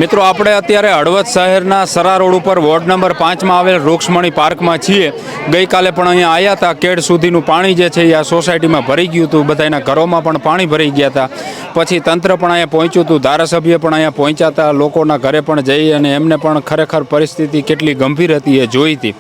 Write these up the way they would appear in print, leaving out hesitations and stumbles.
મિત્રો આપણે અત્યારે હળવદ શહેરના સરા રોડ ઉપર વોર્ડ નંબર 5 માં આવેલ રૂક્ષ્મણી પાર્કમાં છીએ। ગઈકાલે પણ અહીંયા આવ્યા હતા। કેડ સુધીનું પાણી જે છે એ આ સોસાયટીમાં ભરી ગયું હતું। બધાના ઘરોમાં પણ પાણી ભરી ગયા હતા। પછી તંત્ર પણ અહીંયા પહોંચ્યું હતું, ધારાસભ્ય પણ અહીંયા પહોંચ્યા હતા। લોકોના ઘરે પણ જઈ અને એમને પણ ખરેખર પરિસ્થિતિ કેટલી ગંભીર હતી એ જોઈ હતી।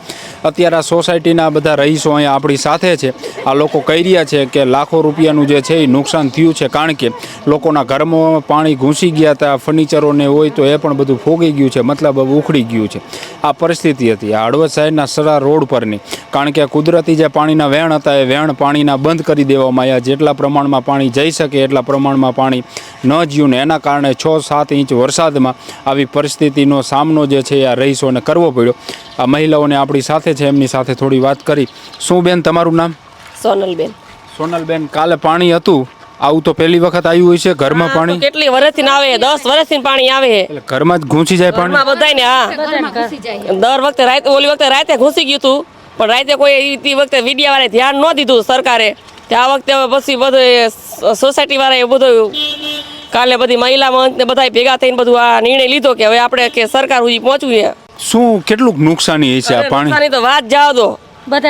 અત્યારે આ સોસાયટીના બધા રહીશો અહીંયા આપણી સાથે છે। આ લોકો કહી રહ્યા છે કે લાખો રૂપિયાનું જે છે એ નુકસાન થયું છે, કારણ કે લોકોના ઘરમાં પાણી ઘૂસી ગયા હતા। ફર્નિચરોને હોય તો એ પણ બધું ફોગી ગયું છે, મતલબ ઉખડી ગયું છે। આ પરિસ્થિતિ હતી આ હળવદ શહેરના સરા રોડ પરની, કારણ કે કુદરતી જે પાણીના વહેણ હતા એ વહેણ પાણીના બંધ કરી દેવામાં આવ્યા। જેટલા પ્રમાણમાં પાણી જઈ શકે એટલા પ્રમાણમાં પાણી ન જ્યું ને એના કારણે 6-7 ઇંચ વરસાદમાં આવી પરિસ્થિતિનો સામનો જે છે આ રહીશોને કરવો પડ્યો। આ મહિલાઓને આપણી સાથે છે, એમની સાથે થોડી વાત કરી। શું બેન તમારું નામ? સોનલબેન। સોનલબેન, કાલે પાણી હતું, આવું તો પહેલી વખત આવ્યું હોય છે ઘરમાં પાણી? કેટલી વર્ષથી આવે, 10 વર્ષથી પાણી આવે એટલે ઘરમાં જ ઘૂસી જાય પાણી બધાને? હા, દર વખતે રાતે, ઓલી વખતે રાતે ઘૂસી ગયું હતું, પણ રાતે કોઈ તે વખતે મીડિયા વાળાએ ધ્યાન ન દીધું સરકારે। આ વખતે પછી બધું સોસાયટી વાળાએ બધું કાલે બધી મહિલા મંચ બધા ભેગા થઈને બધું આ નિર્ણય લીધો કે હવે આપણે કે સરકાર સુધી પહોંચવું છે। શું કેટલું નુકસાની છે આ પાણી? નુકસાની તો વાત જાવ દો,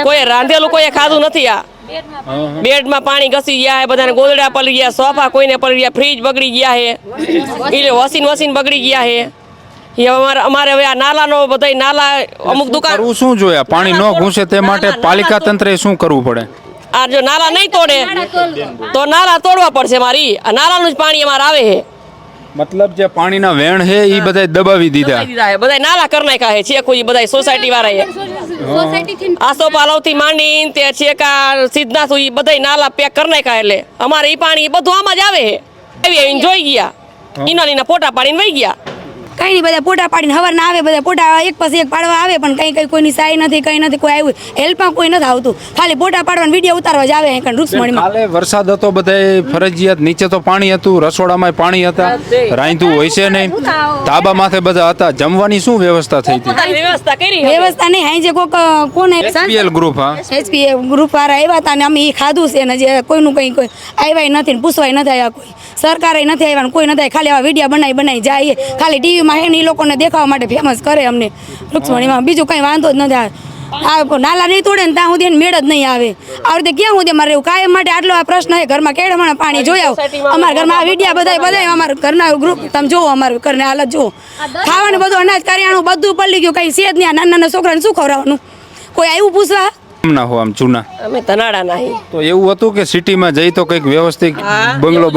કોઈ રાંધેલું કોઈ ખાધું નથી। આ બેડમાં પાણી ઘસી ગયા હે, બધાને ગોદડા પડી ગયા, સોફા કોઈને પડી ગયા, ફ્રીજ બગડી ગયા હે, એટલે વોશિંગ બગડી ગયા હે। એ અમારે હવે આ નાલાનો બધા નાલા અમુક દુકાન કરવું શું જોઈએ પાણી ન ઘૂસે તે માટે પાલિકા તંત્રએ શું કરવું પડે? આ જો નાલા નહીં તોડે તો નાલા તોડવા પડશે મારી। આ નાલાનું જ પાણી અમારે આવે છે, મતલબ જે પાણીના વેણ છે એ બધા દબાવી દીધા, બધા નાલા કરી નાખ્યા છે। કોઈ બધા સોસાયટી વાળાએ આસોપાલવથી માંડી તે છેકા સિદ્ધનાથ સુધી બધા નાલા પેક કરી નાખ્યા। એટલે અમારે એ પાણી બધું આમાં જ આવે છે। જોઈ ગયા ઇનાલીના ફોટા પાડીને વહી ગયા। કઈ નહીં, બધા ફોટા પાડીને હવાર ના આવે, બધા ફોટા એક પછી એક પાડવા આવે, પણ કઈ કોઈની સાઈ નથી, કઈ નથી, કોઈ આવ્યું હેલ્પમાં કોઈ નથી આવતું, ખાલી ફોટા પાડવા વિડીયો ઉતારવા જ આવે રૂક્ષ્મણીમાં। કાલે વરસાદ હતો, બધાય ફરજિયાત નીચે તો પાણી હતું, રસોડામાં પાણી હતા, રાંધવું હોય છે નહીં, ધાબા માથે બધા હતા। જમવાની શું વ્યવસ્થા થઈ હતી? વ્યવસ્થા નહીં, હાઈ જે કોને એચપીએલ ગ્રુપ, હા એચપીએલ ગ્રુપ વાળા આવ્યા હતા ને અમે એ ખાધું છે ને, જે કોઈનું કઈ કોઈ આવ્યા નથી, પૂછવાય નથી આવ્યા, કોઈ સરકારે નથી આવ્યા, કોઈ નથી, ખાલી આવા વિડીયો બનાવી જાય, ખાલી ટીવીમાં એ લોકોને દેખાવા માટે ફેમસ કરે અમને રૂક્ષ્મણીમાં। બીજું કઈ વાંધો જ નથી। આ નાલા નહીં તોડે ને ત્યાં સુધી મેળ જ નહીં આવે। આ રીતે ક્યાં સુધી મારે એવું કાયમ માટે આટલો આ પ્રશ્ન છે ઘરમાં, કેળમાં પાણી જોઈ આવો અમારા ઘરમાં આ વિડીયા બધા અમારા ઘરના ગ્રુપ તમે જોવો, અમારા ઘરની હાલત જુઓ, ખાવાનું બધું અનાજ કરિયાણું બધું પડી ગયું, કઈ છે જ નહીં। નાના નાના છોકરાને શું ખવડાવવાનું? કોઈ આવ્યું પૂછવા? ના હો આમ જૂના અમે ધનાડા નહીં તો એવું હતું કે સિટીમાં જઈ તો કઈક વ્યવસ્થિત બંગલો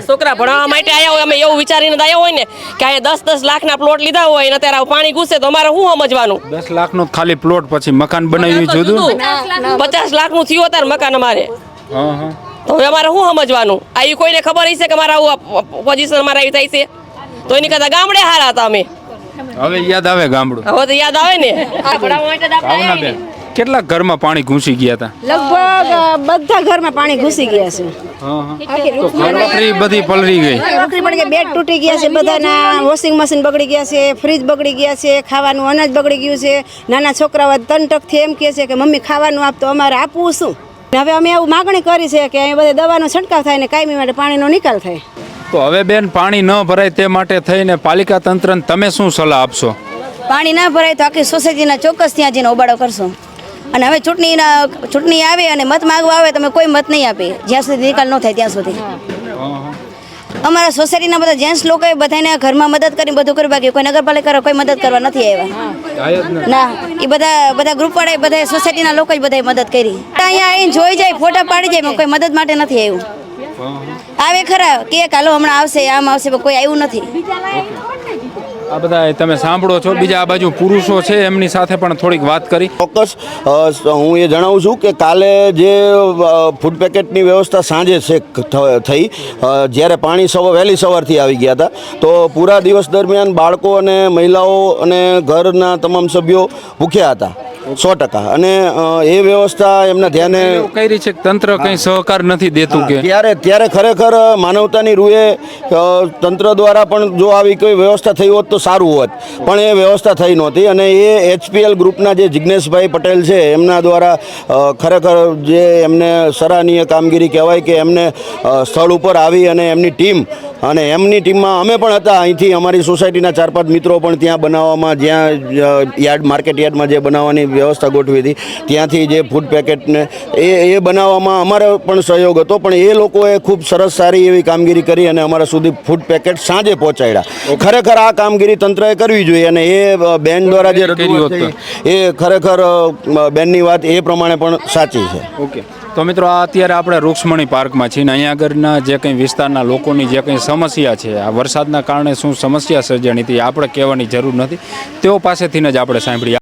છોકરા ભણવા માટે આવ્યા હોય, અમે એવું વિચારીને આવ્યા હોય ને કે આ 10-10 લાખના પ્લોટ લીધા હોય ને અત્યારે પાણી ઘૂસે તો અમારે શું સમજવાનું? 10 લાખનો ખાલી પ્લોટ, પછી મકાન બનાવ્યું જુદું 50 લાખનું થયું અત્યારે મકાન અમારે। તો હવે અમારે શું સમજવાનું? આવી કોઈને ખબર હશે કે મારા આવું પોઝિશન અમારે આવી થાય છે? તો એની કરતા ગામડે હારા હતા અમે। હવે યાદ આવે ગામડું? હવે તો યાદ આવે ને। ભણવા માટે કેટલા ઘરમાં પાણી ઘૂસી ગયા હતા? લગભગ બધા ઘરમાં પાણી ઘૂસી ગયા છે। ઘરવખરી બધી પલળી ગઈ, બેડ તૂટી ગયા છે, બધાના વોશિંગ મશીન બગડી ગયા છે, ફ્રીજ બગડી ગયા છે, ખાવાનું અનાજ બગડી ગયું છે। નાના છોકરાઓ તનટકથી એમ કહે છે કે મમ્મી ખાવાનું આપતો, અમારે આપવું શું? હવે અમે એવું માગણી કરી છે કે અહીં બધે દવાનો છંટકાવ થાય ને કાયમી માટે પાણીનો નિકાલ થાય। તો હવે બેન પાણી ન ભરાય તે માટે થઈને પાલિકા તંત્રને તમે શું સલાહ આપશો? પાણી ના ભરાય તો આખી સોસાયટીના ચોક્કસ ત્યાં જઈને ઓબાળો કરશો। અને હવે ચૂંટણી આવે અને મત માગવા આવે, તમે કોઈ મત નહીં આપે જ્યાં સુધી નિકાલ ન થાય ત્યાં સુધી। અમારા સોસાયટીના બધા જેન્ટ્સ લોકોએ બધાને ઘરમાં મદદ કરી બધું કર્યું, બાકી કોઈ નગરપાલિકા કોઈ મદદ કરવા નથી આવ્યા ના। એ બધા ગ્રુપ વાળા બધા સોસાયટીના લોકોએ બધાએ મદદ કરી। અહીંયા આવીને જોઈ જાય, ફોટા પાડી જાય, કોઈ મદદ માટે નથી આવ્યું। આવે ખરા કે કાલો હમણાં આવશે, આમ આવશે, પણ કોઈ આવ્યું નથી। આ બધા તમે સાંભળો છો, બીજા આ બાજુ પુરુષો છે એમની સાથે પણ થોડીક વાત કરી। ચોક્કસ હું એ જણાવું છું કે કાલે જે ફૂડ પેકેટની વ્યવસ્થા સાંજે થઈ, જ્યારે પાણી વહેલી સવારથી આવી ગયા હતા, તો પૂરા દિવસ દરમિયાન બાળકો અને મહિલાઓ અને ઘરના તમામ સભ્યો ભૂખ્યા હતા 100%। અને એ વ્યવસ્થા એમના ધ્યાને કરી છે, તંત્ર કંઈ સહકાર નથી દેતું કે? ત્યારે ખરેખર માનવતાની રૂએ તંત્ર દ્વારા પણ જો આવી કોઈ વ્યવસ્થા થઈ હોત તો સારું હોત, પણ એ વ્યવસ્થા થઈ નહોતી। અને એ એચપીએલ ગ્રુપના જે જિજ્ઞેશભાઈ પટેલ છે એમના દ્વારા ખરેખર જે એમને સરાહનીય કામગીરી કહેવાય કે એમને સ્થળ ઉપર આવી અને એમની ટીમ અને એમની ટીમમાં અમે પણ હતા. અહીંથી અમારી સોસાયટીના 4-5 મિત્રો પણ ત્યાં બનાવવામાં, જ્યાં માર્કેટ યાર્ડમાં જે બનાવવાની વ્યવસ્થા ગોઠવી હતી ત્યાંથી જે ફૂડ પેકેટને એ બનાવવામાં અમારો પણ સહયોગ હતો. પણ એ લોકોએ ખૂબ સરસ સારી એવી કામગીરી કરી અને અમારા સુધી ફૂડ પેકેટ સાંજે પહોંચાડ્યા. ખરેખર આ કામગીરી તંત્રએ કરવી જોઈએ અને એ બેન દ્વારા જે રજૂઆત થઈ એ ખરેખર બેનની વાત એ પ્રમાણે પણ સાચી છે. ઓકે, તો મિત્રો આ અત્યારે આપણે રૂક્ષ્મણી પાર્કમાં છીએ ને અહીંયા આગળના જે કંઈ વિસ્તારના લોકોની જે કંઈ સમસ્યા છે, આ વરસાદના કારણે શું સમસ્યા સર્જાણી હતી આપણે કહેવાની જરૂર નથી, તેઓ પાસેથી જ આપણે સાંભળીએ.